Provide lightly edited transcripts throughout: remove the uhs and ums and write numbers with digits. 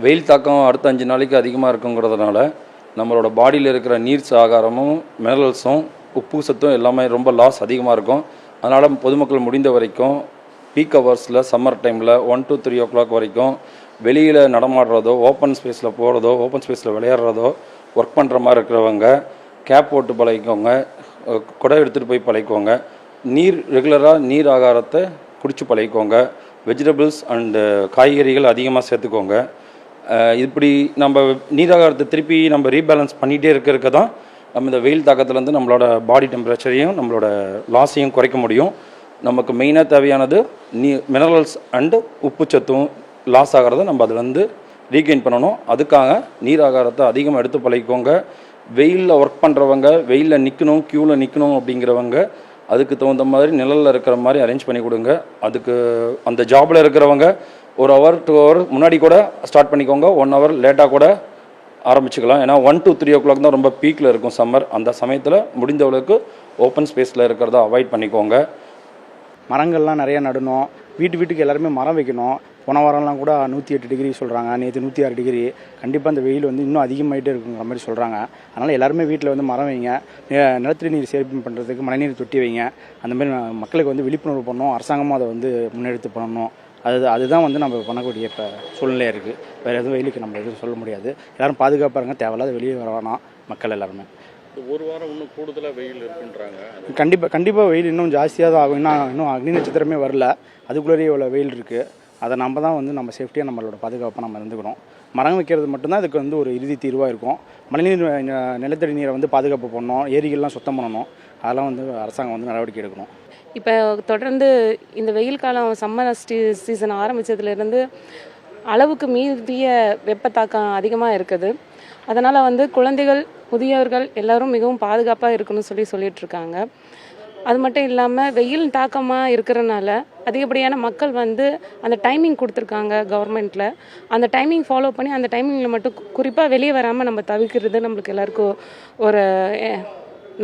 வெயில் தாக்கம் அடுத்த 5 நாளைக்கு அதிகமாக இருக்குங்கிறதுனால நம்மளோட பாடியில் இருக்கிற நீர் ஆகாரமும் மினரல்ஸும் உப்பு சத்தும் எல்லாமே ரொம்ப லாஸ் அதிகமாக இருக்கும். அதனால் பொதுமக்கள் முடிந்த வரைக்கும் பீக் ஹவர்ஸில் சம்மர் டைமில் 1 to 3 o'clock வரைக்கும் வெளியில் நடமாடுறதோ, ஓப்பன் ஸ்பேஸில் போகிறதோ, ஓப்பன் ஸ்பேஸில் விளையாடுறதோ, ஒர்க் பண்ணுற மாதிரி இருக்கிறவங்க கேப் போட்டு பழகிக்கோங்க, குடை எடுத்துகிட்டு போய் பழகிக்கோங்க. ரெகுலராக நீர் ஆகாரத்தை குடித்து பழகிக்கோங்க. வெஜிடபிள்ஸ் அண்டு காய்கறிகள் அதிகமாக சேர்த்துக்கோங்க. இப்படி நம்ம நீராகாரத்தை திருப்பி நம்ம ரீபேலன்ஸ் பண்ணிகிட்டே இருக்க தான் நம்ம இந்த வெயில் தாக்கத்துலேருந்து நம்மளோட பாடி டெம்பரேச்சரையும் நம்மளோட லாஸையும் குறைக்க முடியும். நமக்கு மெயினாக தேவையானது மினரல்ஸ் அண்டு உப்புச்சத்தும் லாஸ் ஆகிறத நம்ம அதுலேருந்து ரீகெயின் பண்ணணும். அதுக்காக நீர் ஆகாரத்தை அதிகமாக எடுத்து பழகிக்கோங்க. வெயிலில் ஒர்க் பண்ணுறவங்க, வெயிலில் நிற்கணும், க்யூவில் நிற்கணும் அப்படிங்கிறவங்க அதுக்கு தகுந்த மாதிரி நிழலில் இருக்கிற மாதிரி அரேஞ்ச் பண்ணி கொடுங்க. அதுக்கு அந்த ஜாபில் இருக்கிறவங்க 1 hour 2 hour முன்னாடி கூட ஸ்டார்ட் பண்ணிக்கோங்க. 1 hour லேட்டாக கூட ஆரம்பிச்சுக்கலாம். ஏன்னா 1 to 3 o'clock தான் ரொம்ப பீக்கில் இருக்கும் சம்மர். அந்த சமயத்தில் முடிந்தவளுக்கு ஓப்பன் ஸ்பேஸில் இருக்கிறத அவாய்ட் பண்ணிக்கோங்க. மரங்கள்லாம் நிறையா நடணும். வீட்டுக்கு எல்லாருமே மரம் வைக்கணும். போன வாரம்லாம் கூட 108 டிகிரி சொல்கிறாங்க, நேற்று 106 டிகிரி. கண்டிப்பாக அந்த வெயில் இன்னும் அதிகமாகிட்டே இருக்குங்கிற மாதிரி சொல்கிறாங்க. அதனால் எல்லாருமே வீட்டில் மரம் வைங்க. நிலத்தடி நீர் சேமிப்பு பண்ணுறதுக்கு மழைநீர் தொட்டி வைங்க. அந்தமாதிரி மக்களுக்கு விழிப்புணர்வு பண்ணணும். அரசாங்கமும் அதை முன்னெடுத்து பண்ணணும். அதுதான் நம்ம பண்ணக்கூடிய இப்போ சூழ்நிலையாக இருக்குது. வேறு எதுவும் வெயிலுக்கு நம்ம எதுவும் சொல்ல முடியாது. எல்லோரும் பாதுகாப்பாக இருங்க. தேவையில்லாத வெளியே வர வேணாம் மக்கள் எல்லாருமே. ஒரு வாரம் இன்னும் கூடுதலாக வெயில் இருக்குன்றாங்க. கண்டிப்பாக வெயில் இன்னும் ஜாஸ்தியாக தான் ஆகும். இன்னும் அக்னி நட்சத்திரமே வரல. அதுக்குள்ளேயே இவ்வளோ வெயில் இருக்குது. அதை நம்ம தான் நம்ம சேஃப்டியாக நம்மளோட பாதுகாப்பாக நம்ம இருந்துக்கணும். மரம் வைக்கிறது மட்டும்தான் இதுக்கு ஒரு இறுதி தீர்வாக இருக்கும். மழைநீர் நிலத்தடி நீரை பாதுகாப்பு பண்ணணும். ஏரிகள்லாம் சுத்தம் பண்ணணும். அதெல்லாம் அரசாங்கம் நடவடிக்கை எடுக்கணும். இப்போ தொடர்ந்து இந்த வெயில் காலம் சம்மர் சீசன் ஆரம்பித்ததுலேருந்து அளவுக்கு மீறிய வெப்பத்தாக்கம் அதிகமாக இருக்குது. அதனால் குழந்தைகள், முதியவர்கள் எல்லோரும் மிகவும் பாதுகாப்பாக இருக்கணும்னு சொல்லிகிட்ருக்காங்க. அது மட்டும் இல்லாமல் வெயில் தாக்கமாக இருக்கிறனால அதிகப்படியான மக்கள் அந்த டைமிங் கொடுத்துருக்காங்க கவர்மெண்ட்டில். அந்த டைமிங் ஃபாலோ பண்ணி அந்த டைமிங்கில் மட்டும் குறிப்பாக வெளியே வராமல் நம்ம தவிர்க்கிறது நம்மளுக்கு எல்லாருக்கும் ஒரு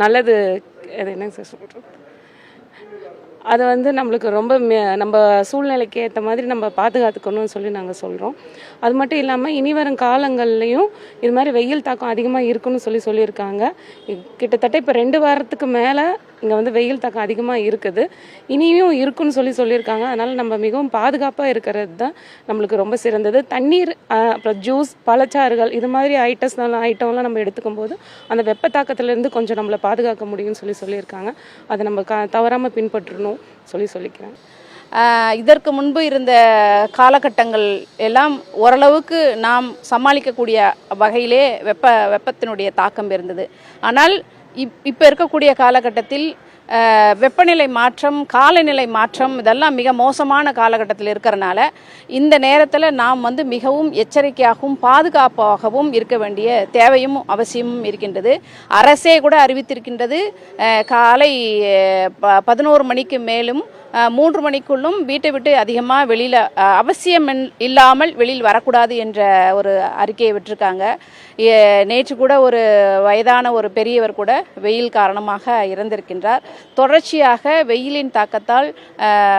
நல்லது. அது என்னங்க சார் சொல்கிறோம், அது நம்மளுக்கு ரொம்ப நம்ம சூழ்நிலைக்கு ஏற்ற மாதிரி நம்ம பாதுகாத்துக்கணும்னு நாங்கள் சொல்கிறோம். அது மட்டும் இல்லாமல் இனி வரும் காலங்கள்லேயும் இது மாதிரி வெயில் தாக்கம் அதிகமாக இருக்குன்னு சொல்லியிருக்காங்க. கிட்டத்தட்ட இப்போ 2 வாரத்துக்கு மேலே இங்கே வெயில் தாக்கம் அதிகமாக இருக்குது. இனியும் இருக்குன்னு சொல்லியிருக்காங்க. அதனால் நம்ம மிகவும் பாதுகாப்பாக இருக்கிறது தான் நம்மளுக்கு ரொம்ப சிறந்தது. தண்ணீர், அப்புறம் ஜூஸ், பழச்சாறுகள் இது மாதிரி ஐட்டம்லாம் நம்ம எடுத்துக்கும் போது அந்த வெப்ப தாக்கத்துலேருந்து கொஞ்சம் நம்மளை பாதுகாக்க முடியும்னு சொல்லியிருக்காங்க. அதை நம்ம தவறாமல் பின்பற்றணும் சொல்லிக்கிறேன். இதற்கு முன்பு இருந்த காலகட்டங்கள் எல்லாம் ஓரளவுக்கு நாம் சமாளிக்கக்கூடிய வகையிலே வெப்பத்தினுடைய தாக்கம் இருந்தது. ஆனால் இப்போ இருக்கக்கூடிய காலகட்டத்தில் வெப்பநிலை மாற்றம், காலநிலை மாற்றம் இதெல்லாம் மிக மோசமான காலகட்டத்தில் இருக்கிறனால இந்த நேரத்தில் நாம் மிகவும் எச்சரிக்கையாகவும் பாதுகாப்பாகவும் இருக்க வேண்டிய தேவையும் அவசியமும் இருக்கின்றது. அரசே கூட அறிவித்திருக்கின்றது, காலை 11 மணிக்கு மேலும் 3 மணிக்குள்ளும் வீட்டை விட்டு அதிகமாக வெளியில் அவசியம் இல்லாமல் வெளியில் வரக்கூடாது என்ற ஒரு அறிக்கையை விட்டிருக்காங்க. நேற்று கூட ஒரு வயதான ஒரு பெரியவர் கூட வெயில் காரணமாக இறந்திருக்கின்றார். தொடர்ச்சியாக வெயிலின் தாக்கத்தால்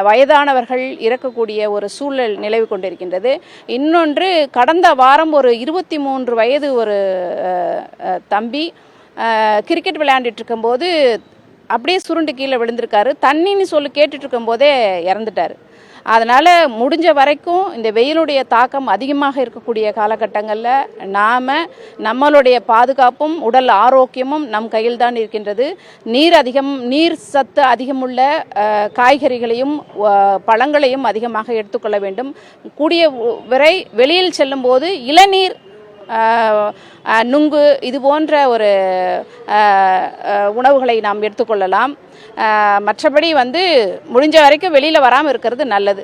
வயதானவர்கள் இறக்கக்கூடிய ஒரு சூழல் நிலவி கொண்டிருக்கின்றது. இன்னொன்று, கடந்த வாரம் ஒரு 23 வயது ஒரு தம்பி கிரிக்கெட் விளையாண்டுட்டு இருக்கும்போது அப்படியே சுருண்டு கீழே விழுந்திருக்காரு. தண்ணின்னு கேட்டுட்டு இருக்கும்போதே இறந்துட்டார். அதனால் முடிஞ்ச வரைக்கும் இந்த வெயிலுடைய தாக்கம் அதிகமாக இருக்கக்கூடிய காலகட்டங்களில் நாம் நம்மளுடைய பாதுகாப்பும் உடல் ஆரோக்கியமும் நம் கையில் தான் இருக்கின்றது. நீர் சத்து அதிகமுள்ள காய்கறிகளையும் பழங்களையும் அதிகமாக எடுத்துக்கொள்ள வேண்டும். கூடிய வரை வெளியில் செல்லும்போது இளநீர், நுங்கு இது போன்ற ஒரு உணவுகளை நாம் எடுத்துக்கொள்ளலாம். மற்றபடி முடிஞ்ச வரைக்கும் வெளியில் வராமல் இருக்கிறது நல்லது.